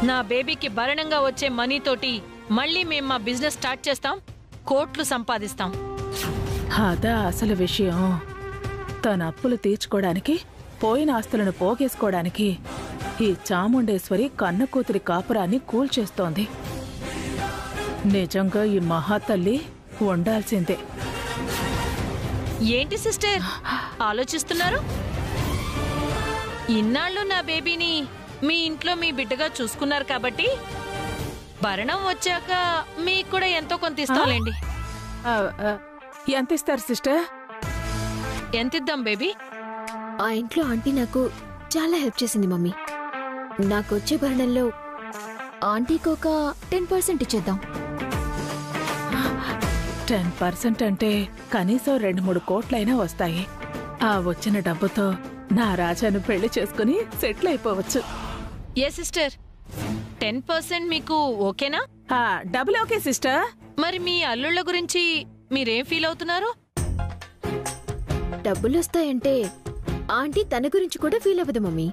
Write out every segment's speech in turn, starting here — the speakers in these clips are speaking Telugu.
నా బేబీకి భరణంగా వచ్చే మనీతోటి మళ్ళీ మేం మా బిజినెస్ స్టార్ట్ చేస్తాం, కోట్లు సంపాదిస్తాం. అదా అసలు విషయం. తన అప్పులు తీర్చుకోవడానికి, పోయిన ఆస్తులను పోగేసుకోవడానికి ఈ చాముండేశ్వరి కన్న కూతురి కాపురాన్ని కూల్చేస్తోంది. నిజంగా ఈ మహాతల్లి ఉండాల్సిందే. ఏంటి సిస్టర్ ఆలోచిస్తున్నారు? ఇన్నాళ్ళు నా బేబీని మీ ఇంట్లో మీ బిడ్డగా చూసుకున్నారు కాబట్టి భరణం వచ్చాక మీకు కూడా ఎంతో కొంత ఇస్తాంలేండి. ఎంత ఇస్తారు సిస్టర్? ఎంత ఇద్దాం బేబీ? ఆ ఇంట్లో ఆంటీ నాకు చాలా హెల్ప్ చేసింది మమ్మీ. నాకొచ్చే భరణంలో ఆంటీకి ఒక 10% ఇచ్చేద్దాం. 10% అంటే కనీసం 2-3 కోట్లైనా వస్తాయి. ఆ వచ్చిన డబ్బుతో నా రాజాను పెళ్లి చేసుకుని సెటిల్ అయిపోవచ్చు. ఏ సిస్టర్, 10% మీకు ఓకేనా? Double okay sister. మరి మీ అల్లుళ్ళ గురించి మీరేం ఫీల్ అవుతున్నారు? డబ్బులొస్తాయంటే ఆంటీ తన గురించి కూడా ఫీల్ అవ్వదు మమ్మీ.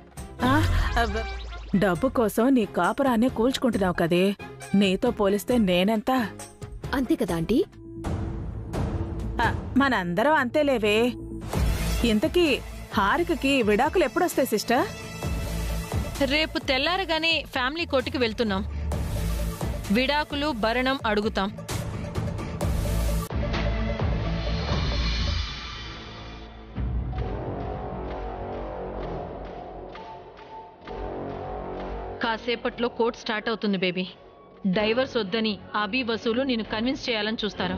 డబ్బు కోసం నీ కాపురాన్నే కూల్చుకుంటున్నావు కదే, నీతో పోలిస్తే నేనెంత? అంతే కదా ఆంటీ? మనందరం అంతేలేవే. ఇంతకీ హారికకి విడాకులు ఎప్పుడొస్తాయి సిస్టర్? రేపు తెల్లారగానే ఫ్యామిలీ కోర్టుకి వెళ్తున్నాం. విడాకులు భరణం అడుగుతాం. కాసేపట్లో కోర్టు స్టార్ట్ అవుతుంది బేబీ. డైవర్స్ వద్దని అభి వసూలు నేను కన్విన్స్ చేయాలని చూస్తారా?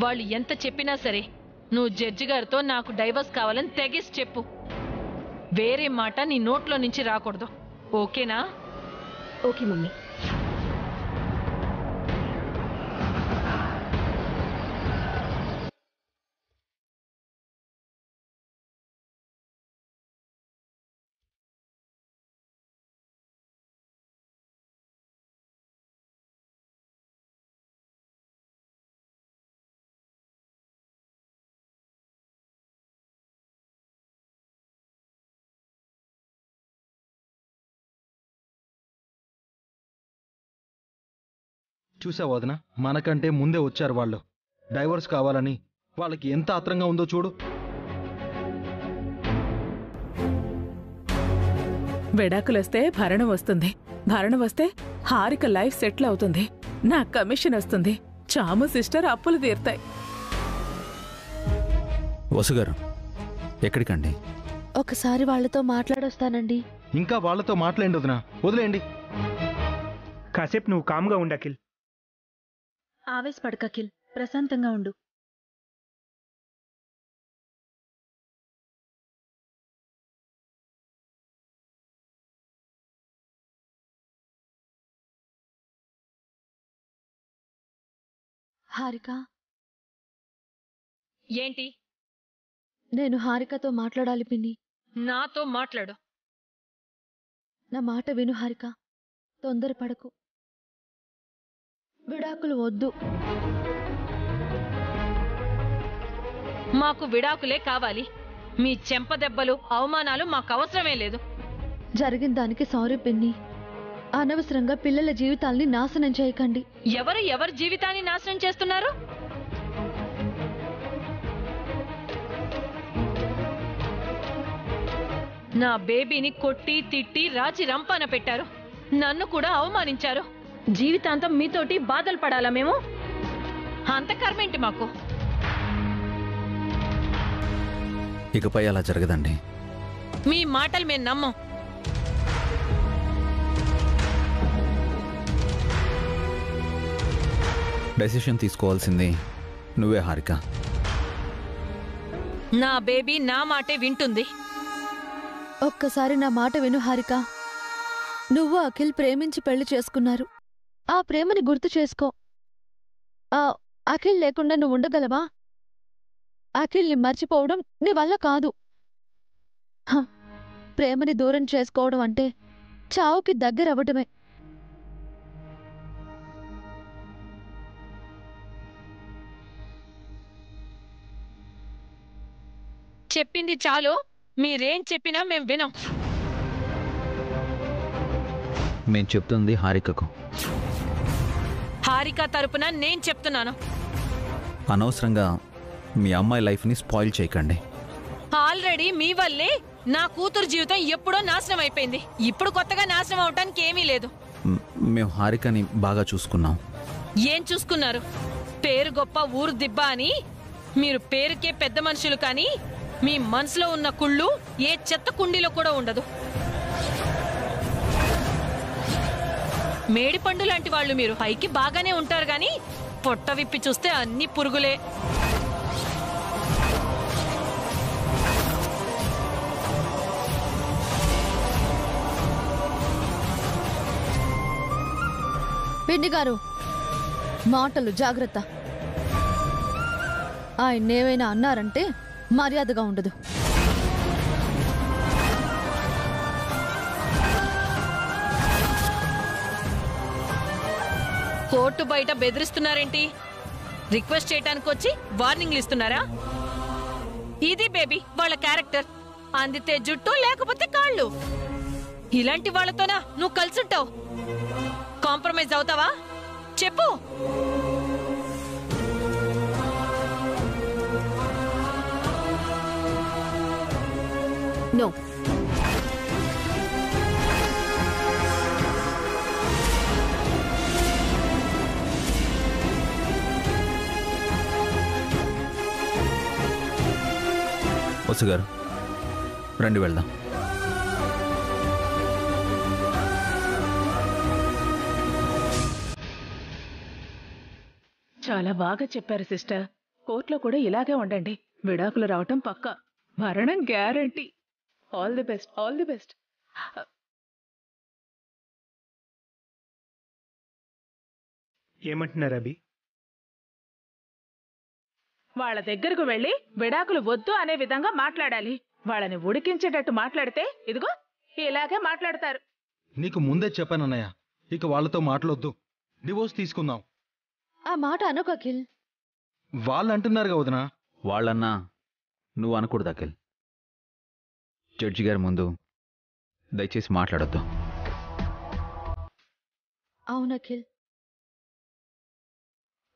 వాళ్ళు ఎంత చెప్పినా సరే నువ్వు జడ్జి గారితో నాకు డైవర్స్ కావాలని తెగేసి చెప్పు. వేరే మాట నీ నోట్లో నుంచి రాకూడదు, ఓకేనా? Okay mummy. చూసావా వదిన, మనకంటే ముందే వచ్చారు వాళ్ళు. డైవర్స్ కావాలని వాళ్ళకి ఎంత ఆత్రంగా ఉందో చూడు. విడాకులొస్తే భరణం వస్తుంది, భరణం వస్తే హారిక లైఫ్ సెటిల్ అవుతుంది, నా కమిషన్ వస్తుంది, చాము సిస్టర్ అప్పులు తీరుతాయి. వసుగారు ఎక్కడికండి? ఒకసారి వాళ్లతో మాట్లాడొస్తానండి. ఇంకా వాళ్ళతో మాట్లాడండి వదిన, వదిలేయండి. కాసేపు నువ్వు కామ్గా ఉండు అఖిల్. ఆవేశపడక అఖిల్, ప్రశాంతంగా ఉండు. హారిక, ఏంటి? నేను హారికతో మాట్లాడాలి పిన్ని. నాతో మాట్లాడు. నా మాట విను హారిక, తొందరపడకు. విడాకులు వద్దు. మాకు విడాకులే కావాలి. మీ చెంపదెబ్బలు అవమానాలు మాకు అవసరమే లేదు. జరిగిన దానికి సారీ పిన్ని. అనవసరంగా పిల్లల జీవితాల్ని నాశనం చేయకండి. ఎవరి జీవితాన్ని నాశనం చేస్తున్నారు? నా బేబీని కొట్టి తిట్టి రాచి రంపాన పెట్టారు. నన్ను కూడా అవమానించారు. జీవితాంతం మీతోటి బాధలు పడాలా మేము? అంత కర్మేంటి మాకు? ఇకపై అలా జరగదండి. మీ మాటలు మేము నమ్మం. డెసిషన్ తీసుకోవాల్సింది నువ్వే హారిక. నా బేబీ నా మాటే వింటుంది. ఒక్కసారి నా మాట విను హారిక. నువ్వు అఖిల్ ప్రేమించి పెళ్లి చేసుకున్నారు. ఆ ప్రేమని గుర్తు చేసుకో. అఖిల్ లేకుండా నువ్వు ఉండగలవా? అఖిల్ని మర్చిపోవడం నీ వల్ల కాదు. ప్రేమని దూరం చేసుకోవడం అంటే చావుకి దగ్గరవ్వడమే. చెప్పింది చాలు. మీరేం చెప్పినా మేం వినం. మేము చెప్తుంది హారికకు. హారిక తరపున నేను చెప్తున్నాను, అనవసరంగా మీ అమ్మాయి లైఫ్ని స్పాయిల్ చేయకండి. ఆల్రెడీ మీ వల్లే నా కూతురు జీవితం ఎప్పుడో నాశనం అయిపోయింది. ఇప్పుడు కొత్తగా నాశనం అవటానికి ఏమీ లేదు. మేము హారికని బాగా చూసుకున్నాం. ఏం చూసుకున్నారు? పేరు గొప్ప ఊరు దిబ్బ అని మీరు పేరుకే పెద్ద మనుషులు, కానీ మీ మనసులో ఉన్న కుళ్ళు ఏ చెత్త కుండీలో కూడా ఉండదు. మేడిపండు లాంటి వాళ్ళు మీరు. పైకి బాగానే ఉంటారు గాని పొట్ట విప్పి చూస్తే అన్ని పురుగులే. పిన్ని గారు, మాటలు జాగ్రత్త. ఆయన్నేమైనా అన్నారంటే మర్యాదగా ఉండదు. కోర్టు బయట బెదిరిస్తున్నారేంటి? రిక్వెస్ట్ చేయడానికి వచ్చి వార్నింగ్లు ఇస్తున్నారా? ఇది బేబీ వాళ్ళ క్యారెక్టర్. అందితే జుట్టు, లేకపోతే కాళ్ళు. ఇలాంటి వాళ్ళతోనా నువ్వు కలిసుంటావు? కాంప్రమైజ్ అవుతావా? చెప్పు. నో. వసు గారు, రండి వెళ్దాం. చాలా బాగా చెప్పారు సిస్టర్. కోర్టులో కూడా ఇలాగే ఉండండి. విడాకులు రావటం పక్కా, మరణం guarantee. All the best, all the best. ఏమంటున్నారు అభి? వాళ్ళ దగ్గరకు వెళ్ళి విడాకులు వద్దు అనే విధంగా మాట్లాడాలి. వాళ్ళని ఉడికించేటట్టు మాట్లాడితే ఇదిగో ఇలాగే మాట్లాడతారు. నీకు ముందే చెప్పానన్నయ్య, ఇక వాళ్ళతో మాట్లాడొద్దు, డివోర్స్ తీసుకుందాం. ఆ మాట అనకు అఖిల్. వాళ్ళు అంటున్నారుగా వదినా. వాళ్ళన్నా నువ్వు అనకూడదు అఖిల్. జడ్జి గారి ముందు దయచేసి మాట్లాడొద్దు. అవును అఖిల్,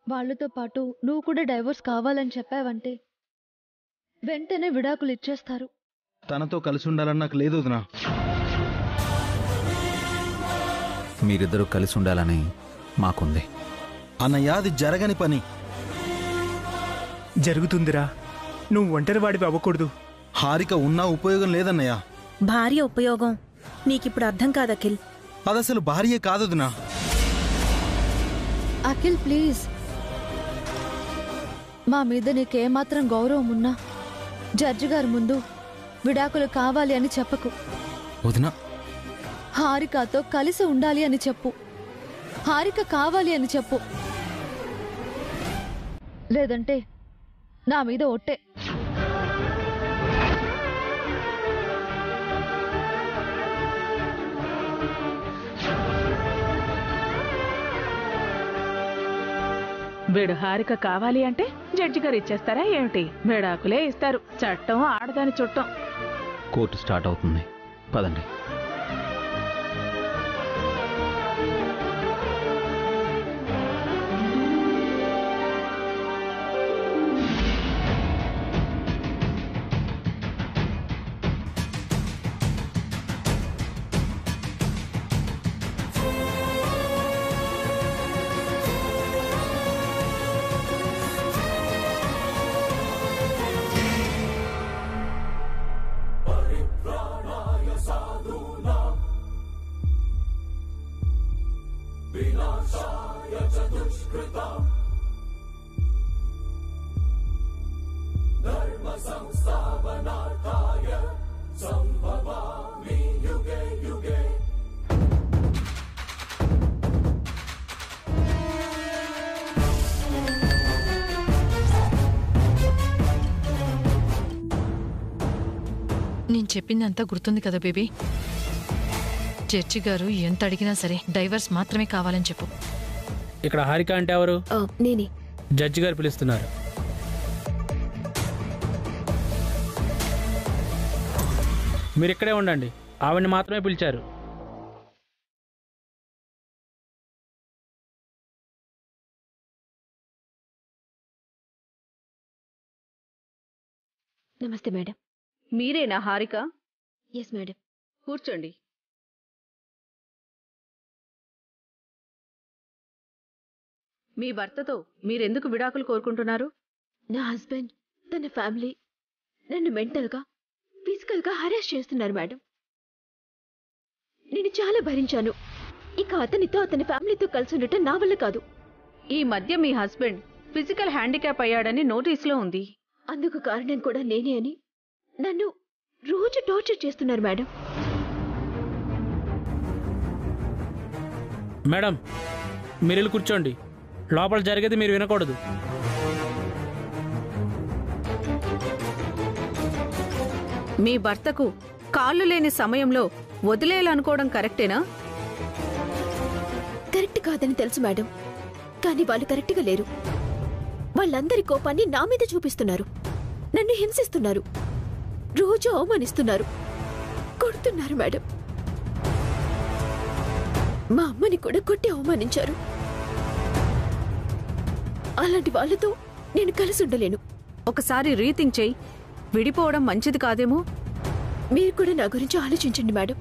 వాళ్ళతో పాటు నువ్వు కూడా డైవోర్స్ కావాలని చెప్పావంటే వెంటనే విడాకులు ఇచ్చేస్తారు. తనతో కలిసి ఉండాలని నాకు లేదు వదినా. మీరిద్దరూ కలిసి ఉండాలని మాకుంది. అన్నయ్య, అది జరగని పని. జరుగుతుందిరా, నువ్వు ఒంటరి వాడివి అవ్వకూడదు. హారిక ఉన్నా ఉపయోగం లేదన్నయ్య. భార్య ఉపయోగం నీకిప్పుడు అర్థం కాదు అఖిల్. అదసలు భార్యే కాదొదినా. అఖిల్ ప్లీజ్, మా మీద నీకేమాత్రం గౌరవం ఉన్నా జడ్జి గారి ముందు విడాకులు కావాలి అని చెప్పకు. వదినా, హారికతో కలిసి ఉండాలి అని చెప్పు. హారిక కావాలి అని చెప్పు. లేదంటే నా మీద ఒట్టే. వీడు హారిక కావాలి అంటే జడ్జి గారు ఇచ్చేస్తారా ఏమిటి? విడాకులే ఇస్తారు. చట్టం ఆడదాని చుట్టం. కోర్టు స్టార్ట్ అవుతుంది, పదండి. నేను చెప్పిందంతా గుర్తుంది కదా బేబీ? జడ్జి గారు ఎంత అడిగినా సరే డైవర్స్ మాత్రమే కావాలని చెప్పు. ఇక్కడ హారిక అంటే ఎవరు? నేనే. జడ్జి గారు పిలుస్తున్నారు. మీరు ఇక్కడే ఉండండి, ఆవిడని మాత్రమే పిలిచారు. నమస్తే మేడం. మీరేనా హారిక? Yes madam. కూర్చోండి. మీ భర్తతో మీరెందుకు విడాకులు కోరుకుంటున్నారు? నా హస్బెండ్, తన ఫ్యామిలీ నన్ను మెంటల్గా, ఫిజికల్గా హరాస్ చేస్తున్నారు మేడం. నేను చాలా భరించాను. ఇక అతనితో, అతని ఫ్యామిలీతో కలిసి ఉండటం నా వల్ల కాదు. ఈ మధ్య మీ హస్బెండ్ ఫిజికల్ హ్యాండిక్యాప్ అయ్యాడని నోటీసులో ఉంది. అందుకు కారణం కూడా నేనే అని నన్ను రోజు టార్చర్ చేస్తున్నారు మేడం. మేడం, మీరు వెళ్ళి కూర్చోండి. లోపల జరిగేది మీరు వినకూడదు. మీ భర్తకు కాళ్ళు లేని సమయంలో వదిలేయాలనుకోవడం కరెక్టేనా? కరెక్ట్ కాదని తెలుసు మేడం, కానీ వాళ్ళు కరెక్ట్గా లేరు. వాళ్ళందరి కోపాన్ని నా మీద చూపిస్తున్నారు. నన్ను హింసిస్తున్నారు, రోజు అవమానిస్తున్నారు, కొడుతున్నారు మేడం. మా అమ్మని కూడా కొట్టి అవమానించారు. అలాంటి వాళ్ళతో నేను కలిసి ఉండలేను. ఒకసారి రీథింక్ చెయ్యి. విడిపోవడం మంచిది కాదేమో. మీరు కూడా నా గురించి ఆలోచించండి మేడం.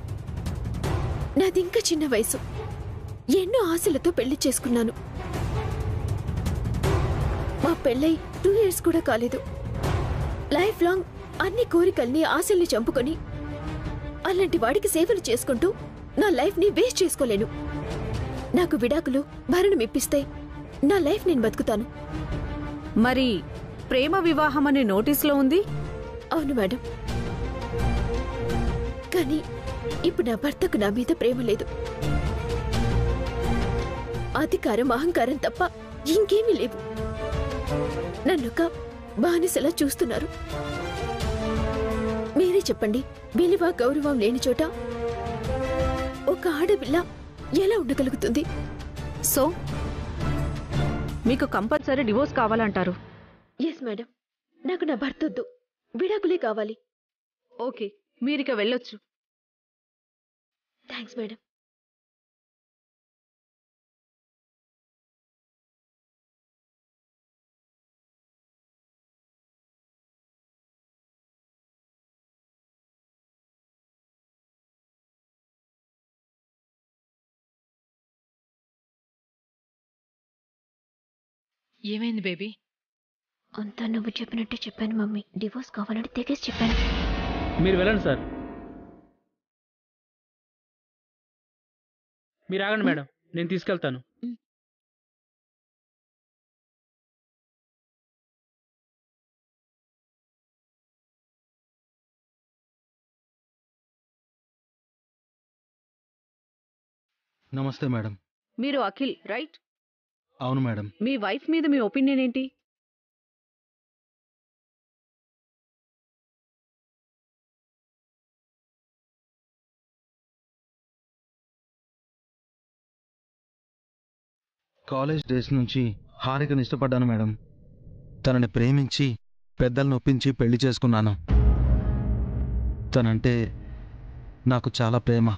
నాది ఇంకా చిన్న వయసు. ఎన్నో ఆశలతో పెళ్లి చేసుకున్నాను. మా పెళ్ళై 2 years కూడా కాలేదు. లైఫ్ లాంగ్ అన్ని కోరికల్ని, ఆశల్ని చంపుకొని అలాంటి వాడికి సేవలు చేసుకుంటూ నా లైఫ్ని వేస్ట్ చేసుకోలేను. నాకు విడాకులు, భరణం ఇప్పిస్తే నా లైఫ్ నేను బతుకుతాను. మరి ప్రేమ వివాహం అనే నోటీసులో ఉంది. అవును మేడం, కానీ ఇప్పుడు నా భర్తకు నా మీద ప్రేమ లేదు. అధికారం, అహంకారం తప్ప ఇంకేమీ లేవు. నన్నొక బానిసలా చూస్తున్నారు. మీరే చెప్పండి, విలువ, గౌరవం లేని చోట ఒక ఆడపిల్ల ఎలా ఉండగలుగుతుంది? సో మీకు కంపల్సరీ డివోర్స్ కావాలంటారు? ఎస్ మేడం, నాకు నా భర్త వద్దు, విడాకులే కావాలి. ఓకే, మీరిక వెళ్ళొచ్చు. Thanks madam. ఏమైంది బేబీ? అంతా నువ్వు చెప్పినట్టే చెప్పాను మమ్మీ. డివోర్స్ కావాలని తెగేసి చెప్పాను. మీరు వెళ్ళండి సార్. మీరు ఆగండి మేడం, నేను తీసుకెళ్తాను. నమస్తే మేడం. మీరు అఖిల్ రైట్? అవును మేడం. మీ వైఫ్ మీద మీ ఒపీనియన్ ఏంటి? కాలేజ్ డేస్ నుంచి హారికని ఇష్టపడ్డాను మేడం. తనని ప్రేమించి పెద్దలను ఒప్పించి పెళ్లి చేసుకున్నాను. తనంటే నాకు చాలా ప్రేమ.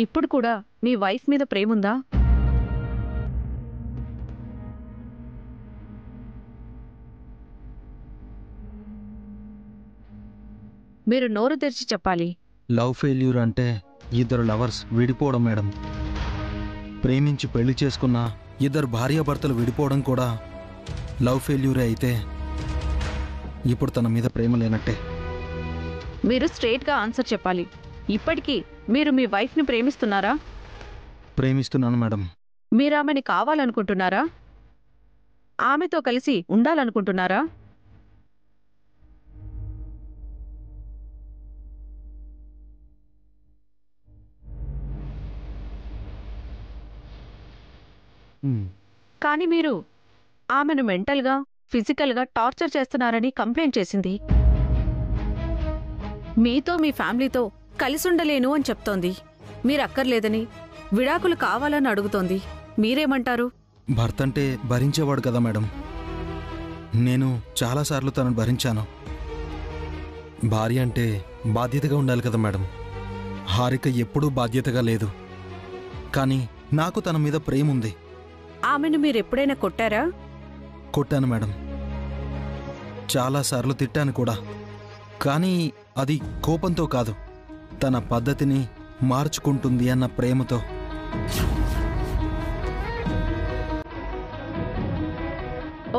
ఇప్పుడు కూడా మీ వైఫ్ మీద ప్రేముందా? మీరు నోరు తెరిచి చెప్పాలి. లవ్ ఫెయిల్యూర్ అంటే ఇద్దరు లవర్స్ విడిపోవడం మేడం. ప్రేమించి పెళ్లి చేసుకున్న ఇద్దరు భార్యాభర్తలు విడిపోవడం కూడా లవ్ ఫెయిల్యూరే అయితే ఇప్పుడు తన మీద ప్రేమ లేనట్టే. మీరు స్ట్రైట్గా ఆన్సర్ చెప్పాలి. ఇప్పటికీ మీరు మీ వైఫ్ని ప్రేమిస్తున్నారా? ప్రేమిస్తున్నాను మేడం. మీరు ఆమెని కావాలనుకుంటున్నారా? ఆమెతో కలిసి ఉండాలనుకుంటున్నారా? కానీ మీరు ఆమెను మెంటల్గా, ఫిజికల్గా టార్చర్ చేస్తున్నారని కంప్లైంట్ చేసింది. మీతో, మీ ఫ్యామిలీతో కలిసుండలేను అని చెప్తోంది. మీరు అక్కర్లేదని, విడాకులు కావాలని అడుగుతోంది. మీరేమంటారు? భర్త అంటే భరించేవాడు కదా మేడం. నేను చాలాసార్లు తనను భరించాను. భార్య అంటే బాధ్యతగా ఉండాలి కదా మేడం. హారిక ఎప్పుడూ బాధ్యతగా లేదు. కానీ నాకు తన మీద ప్రేమ ఉంది. ఆమెను మీరెప్పుడైనా కొట్టారా? కొట్టాను మేడం. చాలాసార్లు తిట్టాను కూడా. కానీ అది కోపంతో కాదు, తన పద్ధతిని మార్చుకుంటుంది అన్న ప్రేమతో.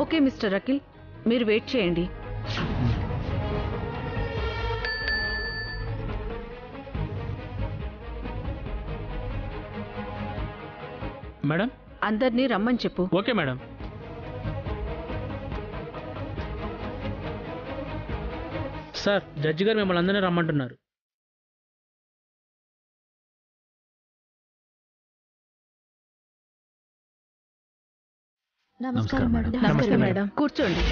ఓకే మిస్టర్ అఖిల్, మీరు వెయిట్ చేయండి. మేడం, అందరినీ రమ్మని చెప్పు. Okay madam. సార్, జడ్జి గారు మిమ్మల్ని అందరినీ రమ్మంటున్నారు. నమస్కారం మేడం. నమస్తే మేడం, కూర్చోండి.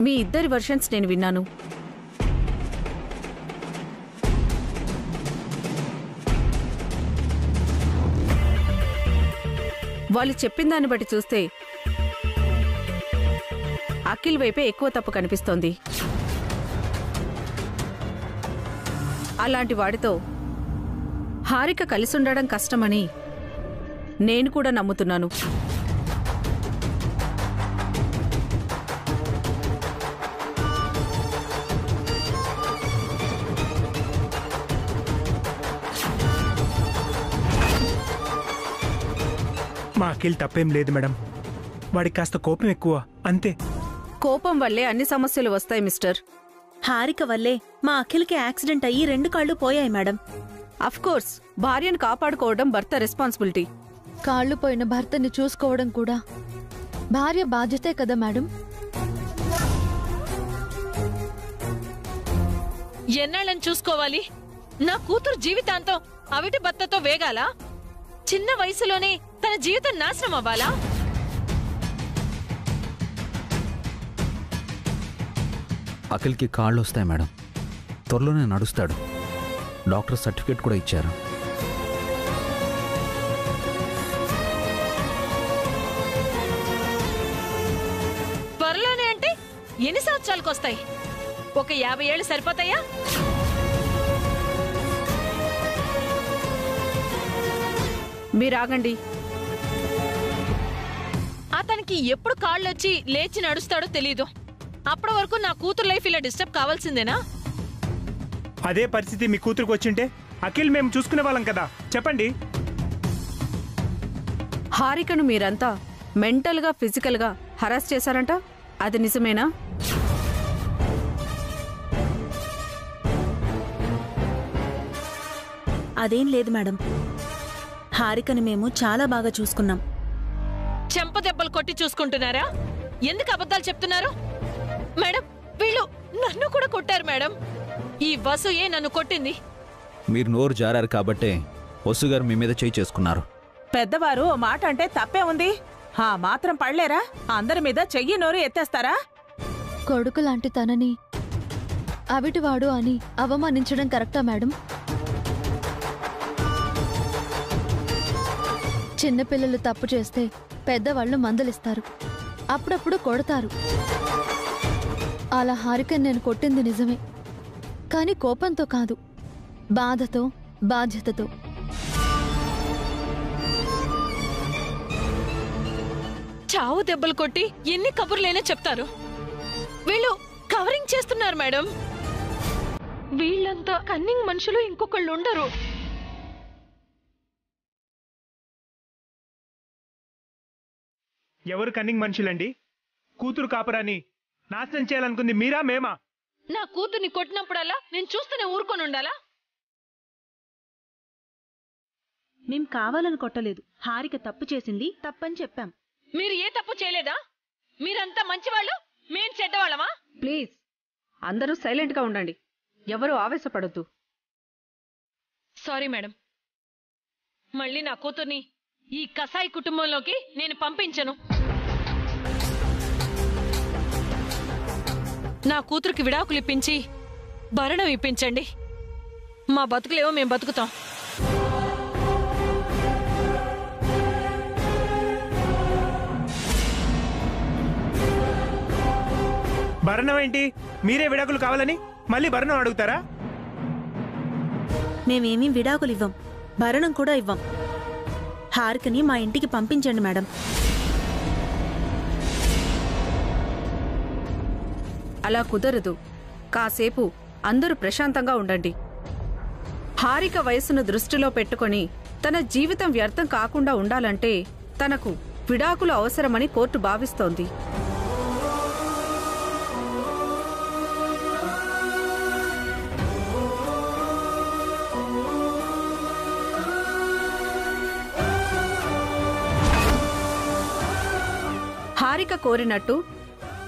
మీ ఇద్దరి వర్షన్స్ నేను విన్నాను. వాళ్ళు చెప్పిన దాన్ని బట్టి చూస్తే అఖిల్ వైపే ఎక్కువ తప్పు కనిపిస్తోంది. అలాంటి వాడితో హారిక కలిసుండడం కష్టమని నేను కూడా నమ్ముతున్నాను. మా అఖిల్ తప్పేం లేదు మేడం, వాడికి కాస్త కోపం ఎక్కువ అంతే. కోపం వల్లే అన్ని సమస్యలు వస్తాయి మిస్టర్. హారిక వల్లే మా అఖిల్కి యాక్సిడెంట్ అయ్యి 2 కాళ్ళు పోయాయి మేడం. అఫ్కోర్స్, భార్యను కాపాడుకోవడం భర్త రెస్పాన్సిబిలిటీ. కాళ్ళు పోయిన భర్తని చూసుకోవడం కూడా భార్య బాధ్యతే కదా మేడం. ఎన్నాళ్ళని చూసుకోవాలి? నా కూతురు జీవితాంతం అవిటి భర్తతో వేగాలా? చిన్న వయసులోనే తన జీవితం నాశనం అవ్వాలా? అఖిల్కి కాళ్ళు వస్తాయి మేడం, త్వరలోనే నడుస్తాడు. డాక్టర్ సర్టిఫికేట్ కూడా ఇచ్చారు. త్వరలోనే అంటే ఎన్ని సంవత్సరాలకు వస్తాయి? ఒక 50 ఏళ్ళు సరిపోతాయా? మీరాగండి. అతనికి ఎప్పుడు కాళ్ళొచ్చి లేచి నడుస్తాడో తెలీదు. అప్పటి వరకు నా కూతురు లైఫ్ ఇలా డిస్టర్బ్ కావాల్సిందేనా? అదే పరిస్థితి మీ కూతురుకు వచ్చింటే అఖిల్ మేము చూసుకునే వాళ్ళం కదా. చెప్పండి. హారికను మీరంతా మెంటల్గా ఫిజికల్గా హరాస్ చేశారంట, అది నిజమేనా? అదేం లేదు మేడం, హారికని మేము చాలా బాగా చూసుకున్నాం. చెంప దెబ్బలు కొట్టి చూసుకుంటున్నారా? ఎందుకు అబద్ధాలు చెప్తున్నారు? మేడం, వీళ్ళు నన్ను కూడా కొట్టారు మేడం. ఈ వసుయే నన్ను కొట్టింది. మీరు నోరు జారారు కాబట్టే వసుగారు మీ మీద చేయి చేసుకున్నారు. పెద్దవారు ఓ మాట అంటే తప్పే ఉంది. ఆ మాత్రం పడలేరా? అందరి మీద చెయ్యి నోరు ఎత్తేస్తారా? కొడుకు లాంటి తనని అవిటివాడు అని అవమానించడం కరెక్టా మేడం? చిన్నపిల్లలు తప్పు చేస్తే పెద్దవాళ్ళు మందలిస్తారు, అప్పుడప్పుడు కొడతారు. అలా హారికని నేను కొట్టింది నిజమే, కానీ కోపంతో కాదు, బాధతో, బాధ్యతతో. చావు దెబ్బలు కొట్టి ఎన్ని కబుర్లైనా చెప్తారు. వీళ్ళు కవరింగ్ చేస్తున్నారు మేడం. వీళ్ళంతా కన్నింగ్ మనుషులు ఇంకొకళ్ళు ఉండరు. ఎవరు కన్నింగ్ మనుషులండి? కూతురు కాపురాన్ని నాశనం చేయాలనుకుంది మీరా మేమా? నా కూతుర్ని కొట్టినప్పుడల్లా నేను చూస్తూనే ఊరుకొని ఉండాలా? మేం కావాలని కొట్టలేదు, హారిక తప్పు చేసింది, తప్పని చెప్పాం. మీరు ఏ తప్పు చేయలేదా? మీరంతా మంచివాళ్ళు, మేం చెడ్డవాళ్ళమా? ప్లీజ్ అందరూ సైలెంట్గా ఉండండి, ఎవరూ ఆవేశపడొద్దు. సారీ మేడం, మళ్ళీ నా కూతుర్ని ఈ కసాయి కుటుంబంలోకి నేను పంపించను. నా కూతురికి విడాకులు ఇప్పించి భరణం ఇప్పించండి. మా బతుకులేవో మేం బతుకుతాం. భరణం ఏంటి? మీరే విడాకులు కావాలని మళ్ళీ భరణం అడుగుతారా? మేమేమీ విడాకులు ఇవ్వం, భరణం కూడా ఇవ్వం. హారికని మా ఇంటికి పంపించండి మేడం. అలా కుదరదు. కాసేపు అందరూ ప్రశాంతంగా ఉండండి. హారిక వయసును దృష్టిలో పెట్టుకొని తన జీవితం వ్యర్థం కాకుండా ఉండాలంటే తనకు విడాకులు అవసరమని కోర్టు భావిస్తోంది. హారిక కోరినట్టు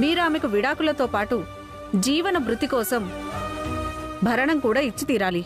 మీరామెకు విడాకులతో పాటు జీవన భృతి కోసం భరణం కూడా ఇచ్చి తీరాలి.